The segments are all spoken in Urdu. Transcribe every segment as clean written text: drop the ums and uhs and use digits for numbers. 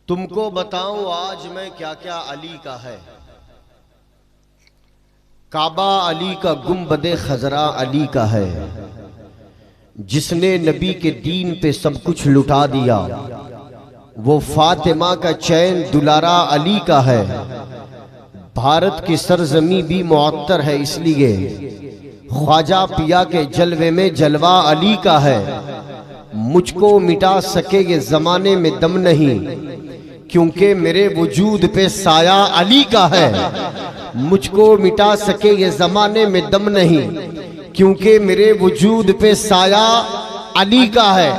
تم کو بتاؤں آج میں کیا کیا علی کا ہے۔ کعبہ علی کا، گنبد خضرا علی کا ہے، جس نے نبی کے دین پہ سب کچھ لٹا دیا۔ وہ فاطمہ کا چین دلارا علی کا ہے۔ بھارت کی سرزمی بھی معطر ہے، اس لیے خواجہ پیا کے جلوے میں جلوہ علی کا ہے۔ مجھ کو مٹا سکے یہ زمانے میں دم نہیں، کیونکہ میرے وجود پہ سایہ علی کا ہے۔ مجھ کو مٹا سکے یہ زمانے میں دم نہیں، کیونکہ میرے وجود پہ سایہ علی کا ہے۔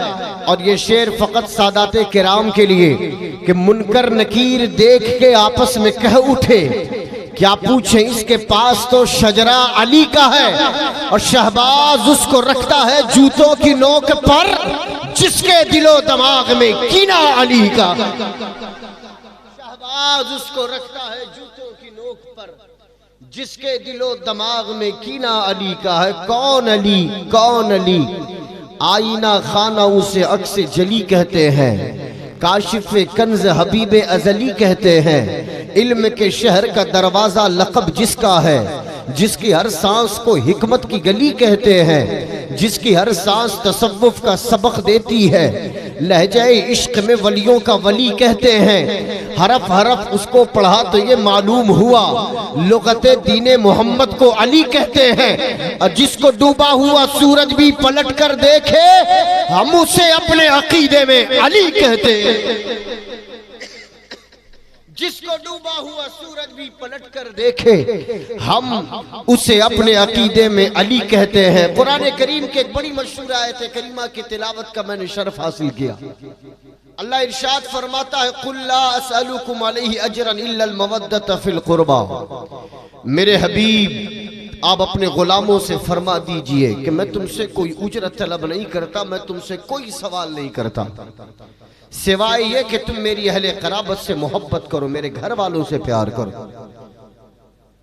اور یہ شعر فقط سادات کرام کے لیے کہ منکر نکیر دیکھ کے آپس میں کہہ اٹھے، کیا پوچھیں اس کے پاس تو شجرہ علی کا ہے۔ اور شہباز اس کو رکھتا ہے جوتوں کی نوک پر، جس کے دل و دماغ میں کینہ علی کا۔ شہباز اس کو رکھتا ہے جوتوں کی نوک پر، جس کے دل و دماغ میں کینہ علی کا ہے۔ کون علی؟ کون علی؟ آئینہ خانہ اسے عکس جلی کہتے ہیں، کاشف کنز حبیب ازلی کہتے ہیں۔ علم کے شہر کا دروازہ لقب جس کا ہے، جس کی ہر سانس کو حکمت کی گلی کہتے ہیں، جس کی ہر سانس تصوف کا سبق دیتی ہے۔ لہجہ عشق میں ولیوں کا ولی کہتے ہیں، حرف حرف اس کو پڑھا تو یہ معلوم ہوا، لغت دین محمد کو علی کہتے ہیں۔ اور جس کو ڈوبا ہوا سورج بھی پلٹ کر دیکھے، ہم اسے اپنے عقیدے میں علی کہتے ہیں۔ جس کو ڈوبا ہوا سورج بھی پلٹ کر دیکھے، ہم اسے اپنے عقیدے میں علی کہتے ہیں۔ قرآن کریم کے ایک بڑی مشہور آیت کریمہ کی تلاوت کا میں نے شرف حاصل کیا۔ اللہ ارشاد فرماتا ہے، قُلْ لَا أَسْأَلُكُمْ عَلَيْهِ أَجْرًا إِلَّا الْمَوَدَّةَ فِي الْقُرْبَى۔ میرے حبیب، آپ اپنے غلاموں سے فرما دیجئے کہ میں تم سے کوئی اجرت طلب نہیں کرتا، میں تم سے کوئی سوال نہیں کرتا، سوائے یہ کہ تم میری اہل قرابت سے محبت کرو، میرے گھر والوں سے پیار کرو۔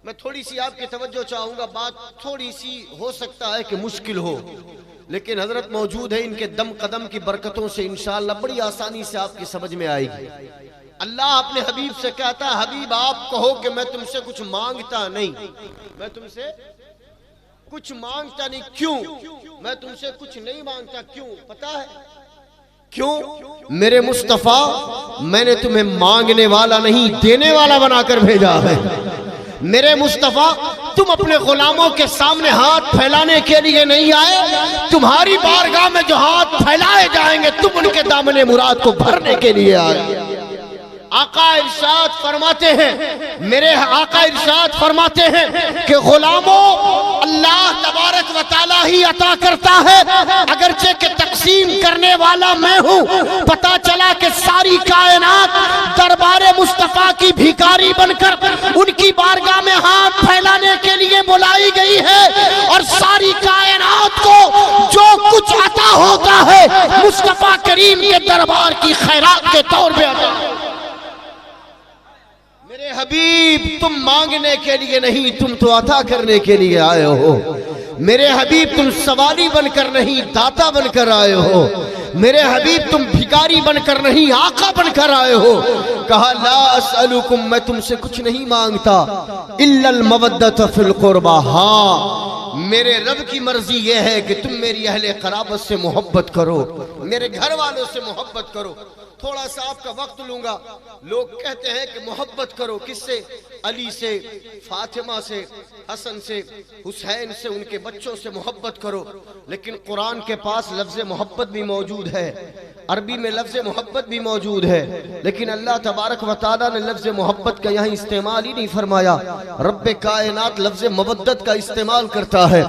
میں تھوڑی سی آپ کی توجہ چاہوں گا، بات تھوڑی سی ہو سکتا ہے کہ مشکل ہو، لیکن حضرت موجود ہے، ان کے دم قدم کی برکتوں سے انشاءاللہ بڑی آسانی سے آپ کی سمجھ میں آئے گی۔ اللہ اپنے حبیب سے کہتا ہے، حبیب آپ کہو کہ میں تم سے کچھ مانگتا نہیں، میں تم سے کچھ مانگتا نہیں۔ کیوں میں تم سے کچھ نہیں مانگتا؟ کیوں پتا ہے کیوں؟ میرے مصطفیٰ، میں نے تمہیں مانگنے والا نہیں، دینے والا بنا کر بھیجا ہے۔ میرے مصطفیٰ، تم اپنے غلاموں کے سامنے ہاتھ پھیلانے کے لیے نہیں آئے، تمہاری بارگاہ میں جو ہاتھ پھیلائے جائیں گے تم ان کے دامن مراد کو بھرنے کے لیے آئے۔ آقا ارشاد فرماتے ہیں، میرے آقا ارشاد فرماتے ہیں کہ غلاموں، اللہ تبارک و تعالی ہی عطا کرتا ہے، اگرچہ کہ تقسیم کرنے والا میں ہوں۔ پتا چلا کہ ساری کائنات دربار مصطفیٰ کی بھیکاری بن کر ان کی بارگاہ میں ہاتھ پھیلانے کے لیے بلائی گئی ہے، اور ساری کائنات کو جو کچھ عطا ہوتا ہے مصطفیٰ کریم کے دربار کی خیرات کے طور پہ عطا ہے۔ میرے حبیب، تم مانگنے کے لیے نہیں، تم تو عطا کرنے کے لیے آئے ہو۔ میرے حبیب، تم سوالی بن کر نہیں، داتا بن کر آئے ہو۔ میرے حبیب، تم بھکاری بن کر نہیں، آقا بن کر آئے ہو۔ کہا، لا اسألکم، میں تم سے کچھ نہیں مانگتا، الا المودۃ فی القربى، ہاں میرے رب کی مرضی یہ ہے کہ تم میری اہل قرابت سے محبت کرو، میرے گھر والوں سے محبت کرو۔ تھوڑا سا آپ کا وقت لوں گا۔ لوگ کہتے ہیں کہ محبت کرو، کس سے؟ علی سے، فاطمہ سے، حسن سے، حسین سے، ان کے بچوں سے محبت کرو۔ لیکن قرآن کے پاس لفظ محبت بھی موجود ہے، عربی میں لفظ محبت بھی موجود ہے، لیکن اللہ تبارک و تعالیٰ نے لفظ محبت کا یہاں استعمال ہی نہیں فرمایا۔ رب کائنات لفظ مودت کا استعمال کرتا ہے۔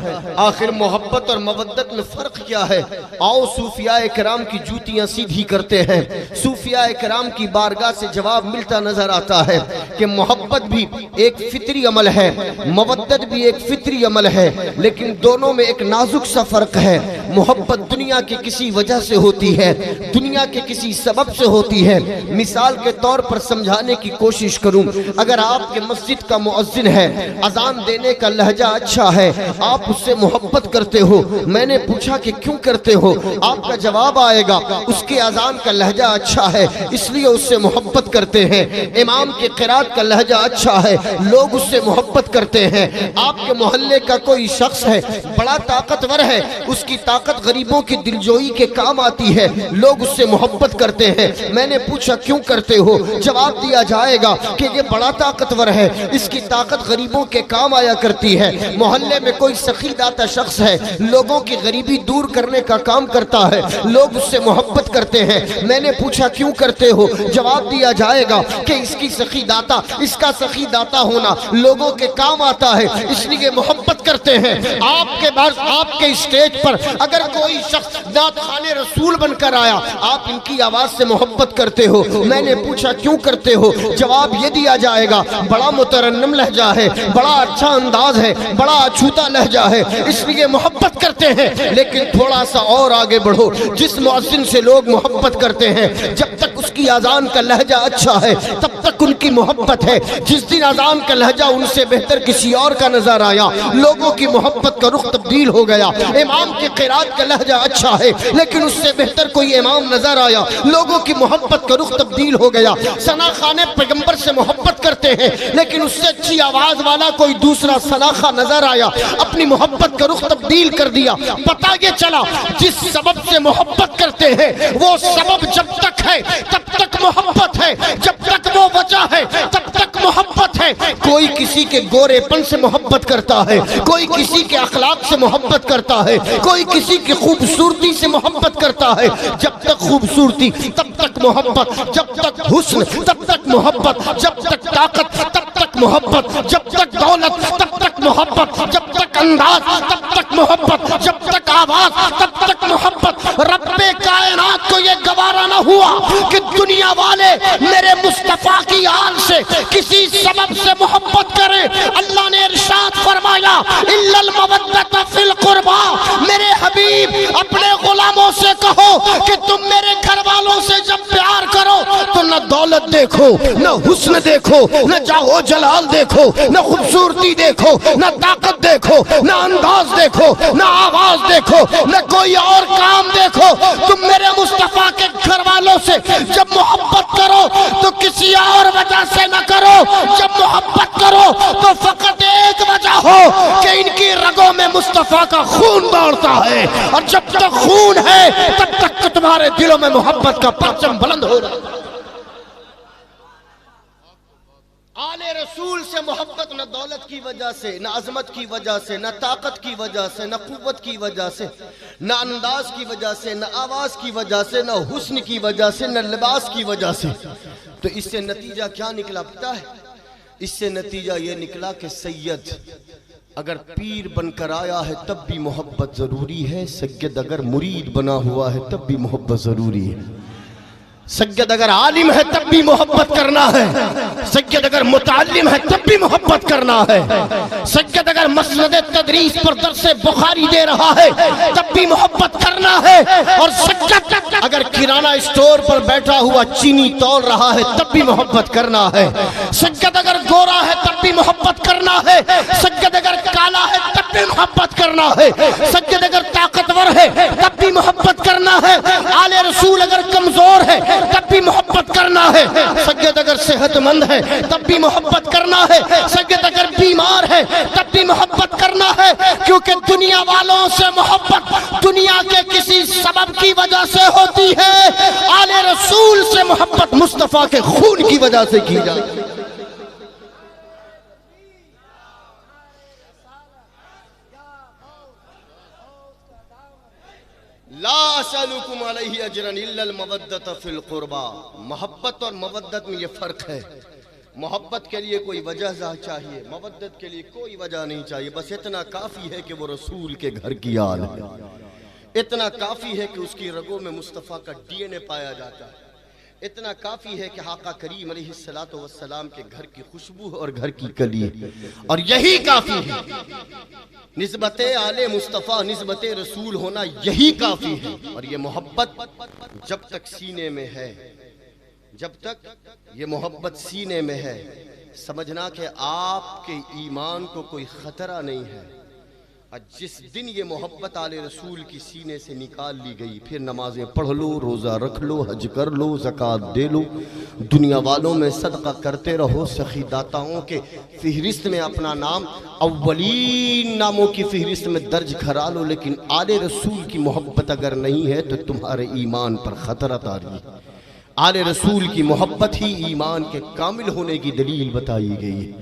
آخر محبت اور مودت میں فرق کیا ہے؟ آؤ صوفیاء کرام کی جوتیاں سیدھی کرتے ہیں۔ صوفیاء کرام کی بارگاہ سے جواب ملتا نظر آتا ہے کہ محبت بھی ایک فطری عمل ہے، مودت بھی ایک فطری عمل ہے، لیکن دونوں میں ایک نازک سا فرق ہے۔ محبت دنیا کی کسی وجہ سے ہوتی ہے، دنیا کے کسی سبب سے ہوتی ہے۔ مثال کے طور پر سمجھانے کی کوشش کروں، اگر آپ کے مسجد کا مؤذن ہے، اذان دینے کا لہجہ اچھا ہے، آپ اس سے محبت کرتے ہو، میں نے پوچھا کہ کیوں کرتے ہو؟ آپ کا جواب آئے گا اس کے اذان کا لہجہ اچھا ہے اس لیے اس سے محبت کرتے ہیں۔ امام کے قرات کا لہجہ اچھا ہے، لوگ اس سے محبت کرتے ہیں۔ آپ کے محلے کا کوئی شخص ہے، بڑا طاقتور ہے، اس کی طاقت غریبوں کی دلجوئی کے کام آتی ہے، لوگ اس سے محبت کرتے ہیں۔ میں نے پوچھا کیوں کرتے ہو؟ جواب دیا جائے گا کہ یہ بڑا طاقتور ہے، اس کی طاقت غریبوں کے کام آیا کرتی ہے۔ محلے میں کوئی سخی داتا شخص ہے، لوگوں کی غریبی دور کرنے کا کام کرتا ہے، لوگ اس سے محبت کرتے ہیں۔ میں نے پوچھا کیوں کرتے ہو؟ جواب دیا جائے گا کہ اس کی سخی داتا، اس کا سخی داتا ہونا لوگوں کے کام آتا ہے، اس لیے محبت کرتے ہیں۔ آپ کے اسٹیج پر اگر کوئی شخص نعت خوان رسول بن کر آیا، آپ ان کی آواز سے محبت کرتے ہو۔ میں نے پوچھا کیوں کرتے ہو؟ جواب یہ دیا جائے گا بڑا مترنم لہجہ ہے، بڑا اچھا انداز ہے، بڑا اچھوتا لہجہ ہے، اس لیے محبت کرتے ہیں۔ لیکن تھوڑا سا اور آگے بڑھو، جس مؤذن سے لوگ محبت کرتے ہیں، جب تک اس کی اذان کا لہجہ اچھا ہے تب تک ان کی محبت ہے۔ جس دن اذان کا لہجہ ان سے بہتر کسی اور کا نظر آیا، لوگوں کی محبت کا رخ تبدیل ہو گیا۔ امام کی قرات کا لہجہ اچھا ہے لیکن اس سے بہتر کوئی امام نظر آیا، لوگوں کی محبت کا رخ تبدیل ہو گیا۔ ثنا خوان پیغمبر سے محبت کرتے ہیں لیکن اس سے اچھی آواز والا کوئی دوسرا ثنا خواں نظر آیا، اپنی محبت کا رخ تبدیل کر دیا۔ پتہ یہ چلا جس سبب سے محبت کرتے ہیں وہ سبب جب تک ہے تب تک محبت ہے، جب تک وہ وجہ ہے تب تک محبت ہے۔ کوئی کسی کے گورے پن سے محبت کرتا ہے، کوئی کسی کے اخلاق سے محبت کرتا ہے، کوئی کسی کی خوبصورتی سے محبت کرتا ہے۔ جب تک خوبصورتی تب تک محبت، جب تک حسن تب تک محبت، جب تک طاقت تب تک محبت، جب تک دولت تب تک محبت، جب تک انداز تب تک محبت، جب تک آواز تب تک محبت۔ رب کائنات کو یہ گوارا نہ ہوا کہ دنیا والے میرے مصطفیٰ کی آل سے کسی سبب سے محبت کریں۔ اللہ نے ارشاد فرمایا الا المودۃ فی القربى، میرے حبیب اپنے غلاموں سے کہو کہ تم میرے گھر والوں سے جب پیار کرو تو نہ دولت دیکھو، نہ حسن دیکھو، نہ جاہ و جلال دیکھو، نہ خوبصورتی دیکھو، نہ طاقت دیکھو، نہ انداز دیکھو، نہ آواز دیکھو، نہ کوئی اور کام دیکھو۔ تم میرے مصطفیٰ کے گھر والوں سے جب محبت کرو تو کسی اور وجہ سے نہ کرو، جب محبت کرو تو فقط ایک وجہ ہو کہ ان کی رگوں میں مصطفیٰ کا خون دوڑتا ہے، اور جب تک خون ہے تب تک تمہارے دلوں میں محبت کا پرچم بلند ہو رہا ہے۔ آل رسول سے محبت نہ دولت کی وجہ سے، نہ عظمت کی وجہ سے، نہ طاقت کی وجہ سے، نہ قوت کی وجہ سے، نہ انداز کی وجہ سے، نہ آواز کی وجہ سے، نہ حسن کی وجہ سے، نہ لباس کی وجہ سے۔ تو اس سے نتیجہ کیا نکلا پتا ہے؟ اس سے نتیجہ یہ نکلا کہ سید اگر پیر بن کر آیا ہے تب بھی محبت ضروری ہے، سید اگر مرید بنا ہوا ہے تب بھی محبت ضروری ہے، سید اگر عالم ہے تب بھی محبت کرنا ہے، سید اگر متعلم ہے تب بھی محبت کرنا ہے، سید اگر مسند تدریس پر درس بخاری دے رہا ہے تب بھی محبت کرنا ہے، اور سید اگر کرانہ اسٹور پر بیٹھا ہوا چینی تول رہا ہے تب بھی محبت کرنا ہے، سید اگر گورا ہے تب بھی محبت کرنا ہے، سید اگر کالا ہے تب بھی محبت کرنا ہے، سید اگر طاقتور ہے تب بھی محبت کرنا ہے، آل رسول اگر کمزور ہے تب بھی محبت کرنا ہے، سید اگر صحت مند ہے تب بھی محبت کرنا ہے، سید اگر بیمار ہے تب بھی محبت کرنا ہے، کیونکہ دنیا والوں سے محبت دنیا کے کسی سبب کی وجہ سے ہوتی ہے، آل رسول سے محبت مصطفیٰ کے خون کی وجہ سے کی جاتی ہے۔ لا اسألکم علیہ اجرا الا المودۃ فی القربى، محبت اور مودت میں یہ فرق ہے۔ محبت کے لیے کوئی وجہ چاہیے، مودت کے لیے کوئی وجہ نہیں چاہیے، بس اتنا کافی ہے کہ وہ رسول کے گھر کی آل ہے، اتنا کافی ہے کہ اس کی رگوں میں مصطفیٰ کا ڈی این اے پایا جاتا ہے، اتنا کافی ہے کہ آقا کریم علیہ السلام کے گھر کی خوشبو اور گھر کی کلی، اور یہی کافی ہے۔ نسبت آل مصطفیٰ، نسبت رسول ہونا یہی کافی ہے۔ اور یہ محبت جب تک سینے میں ہے، جب تک یہ محبت سینے میں ہے، سمجھنا کہ آپ کے ایمان کو کوئی خطرہ نہیں ہے۔ اور جس دن یہ محبت آل رسول کی سینے سے نکال لی گئی، پھر نمازیں پڑھ لو، روزہ رکھ لو، حج کر لو، زکوٰۃ دے لو، دنیا والوں میں صدقہ کرتے رہو، سخی داتاؤں کے فہرست میں اپنا نام اولین ناموں کی فہرست میں درج کرا لو، لیکن آل رسول کی محبت اگر نہیں ہے تو تمہارے ایمان پر خطرہ طاری ہے۔ آل رسول کی محبت ہی ایمان کے کامل ہونے کی دلیل بتائی گئی ہے۔